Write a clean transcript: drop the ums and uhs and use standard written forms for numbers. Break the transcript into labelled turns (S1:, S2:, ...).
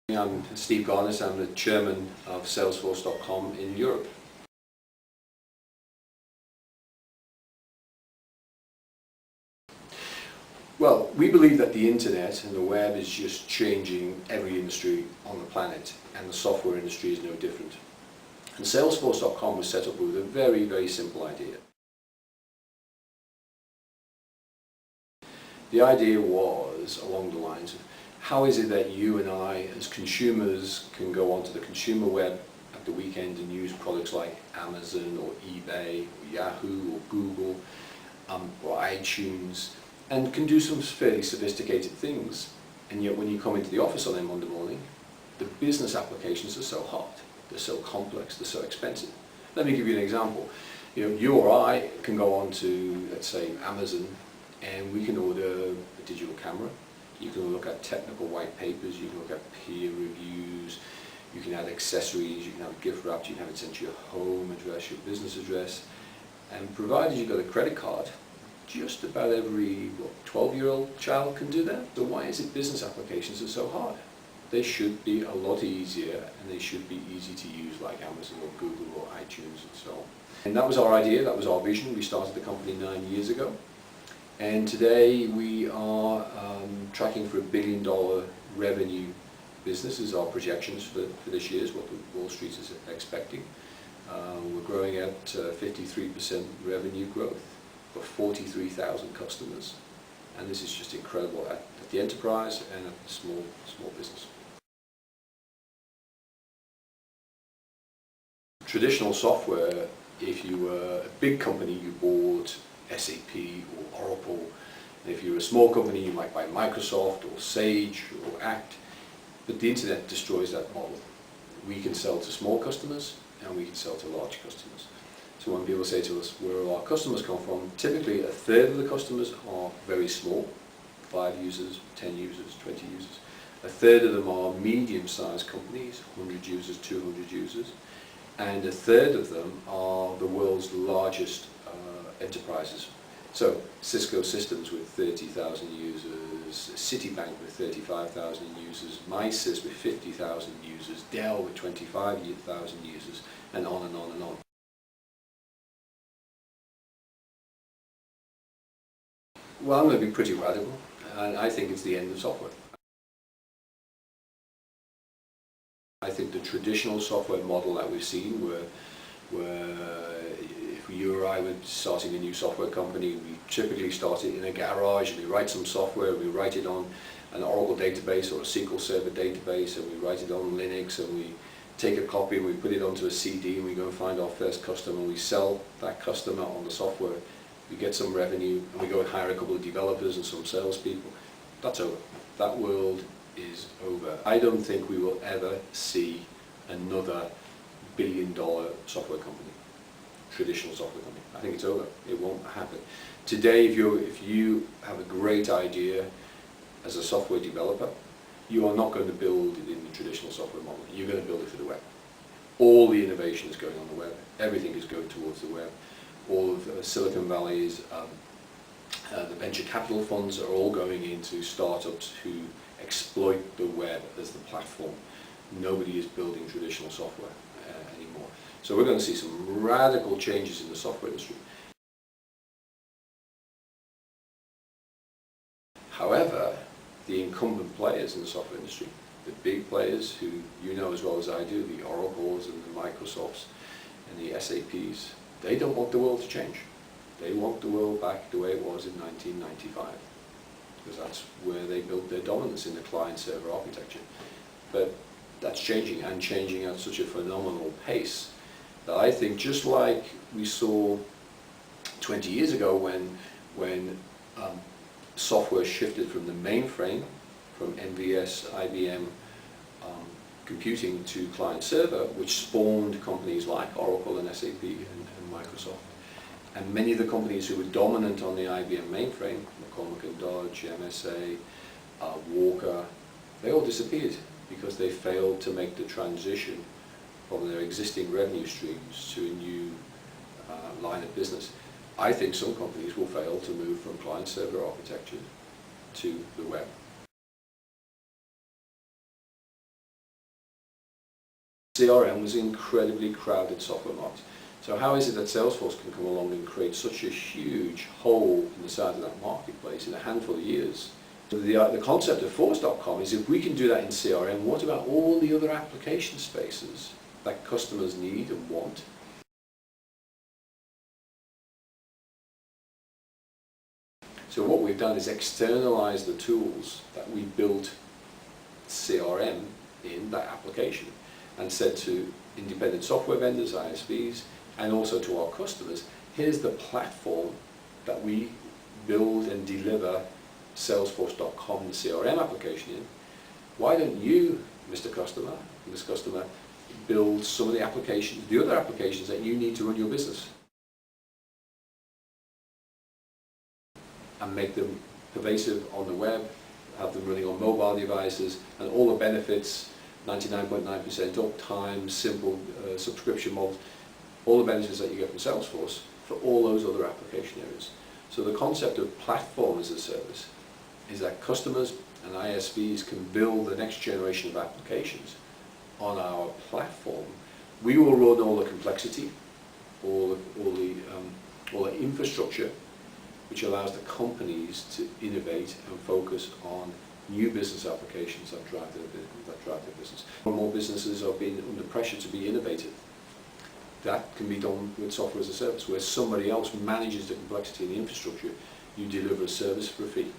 S1: I'm Steve Garnett. I'm the chairman of Salesforce.com in Europe. Well, we believe that the internet and the web is just changing every industry on the planet, and the software industry is no different. And Salesforce.com was set up with a very, very simple idea. The idea was along the lines of, how is it that you and I as consumers can go onto the consumer web at the weekend and use products like Amazon or eBay or Yahoo or Google or iTunes and can do some fairly sophisticated things, and yet when you come into the office on a Monday morning, the business applications are so hard, they're so complex, they're so expensive. Let me give you an example. You or I can go on to, let's say, Amazon, and we can order a digital camera. You can look at technical white papers, you can look at peer reviews, you can add accessories, you can have it gift wrapped, you can have it sent to your home address, your business address, and provided you've got a credit card, just about every 12-year-old child can do that. So why is it business applications are so hard? They should be a lot easier, and they should be easy to use, like Amazon or Google or iTunes and so on. And that was our idea, that was our vision. We started the company 9 years ago. And today we are tracking for $1 billion revenue business is our projections for this year, is what the Wall Street is expecting. We're growing at 53% revenue growth for 43,000 customers. And this is just incredible at the enterprise and at the small business. Traditional software, if you were a big company, you bought SAP or Oracle. And if you're a small company, you might buy Microsoft or Sage or Act. But the internet destroys that model. We can sell to small customers and we can sell to large customers. So when people say to us, where our customers come from, typically a third of the customers are very small, 5 users, 10 users, 20 users. A third of them are medium-sized companies, 100 users, 200 users. And a third of them are the world's largest enterprises. So Cisco Systems with 30,000 users, Citibank with 35,000 users, MySys with 50,000 users, Dell with 25,000 users, and on and on and on. Well, I'm going to be pretty radical, and I think it's the end of software. I think the traditional software model that we've seen, where if you or I were starting a new software company, we typically start it in a garage and we write some software, we write it on an Oracle database or a SQL Server database, and we write it on Linux, and we take a copy and we put it onto a CD, and we go and find our first customer, we sell that customer on the software, we get some revenue, and we go and hire a couple of developers and some salespeople. That's over. That world is over. I don't think we will ever see another billion-dollar software company, traditional software company. I think it's over. It won't happen. Today, if you have a great idea as a software developer, you are not going to build it in the traditional software model. You're going to build it for the web. All the innovation is going on the web. Everything is going towards the web. All of Silicon Valley's the venture capital funds are all going into startups who exploit the web as the platform. Nobody is building traditional software anymore. So we're going to see some radical changes in the software industry. However, the incumbent players in the software industry, the big players who you know as well as I do, the Oracles and the Microsofts and the SAPs, they don't want the world to change. They want the world back the way it was in 1995, because that's where they built their dominance in the client-server architecture. But that's changing, and changing at such a phenomenal pace that I think, just like we saw 20 years ago when software shifted from the mainframe, from NVS, IBM computing to client-server, which spawned companies like Oracle and SAP and Microsoft. And many of the companies who were dominant on the IBM mainframe, McCormick and Dodge, MSA, Walker, they all disappeared because they failed to make the transition from their existing revenue streams to a new line of business. I think some companies will fail to move from client-server architecture to the web. CRM was an incredibly crowded software market. So how is it that Salesforce can come along and create such a huge hole in the side of that marketplace in a handful of years? So the concept of Force.com is, if we can do that in CRM, what about all the other application spaces that customers need and want? So what we've done is externalize the tools that we built CRM in that application, and said to independent software vendors, ISVs, and also to our customers, here's the platform that we build and deliver Salesforce.com, the CRM application in. Why don't you, Mr. Customer, Ms. Customer, build some of the applications, the other applications that you need to run your business, and make them pervasive on the web, have them running on mobile devices, and all the benefits, 99.9% uptime, simple subscription models, all the benefits that you get from Salesforce for all those other application areas. So the concept of platform as a service is that customers and ISVs can build the next generation of applications on our platform. We will run all the complexity, all the infrastructure, which allows the companies to innovate and focus on new business applications that drive their business. More and more businesses are being under pressure to be innovative. That can be done with software as a service, where somebody else manages the complexity and the infrastructure. You deliver a service for a fee.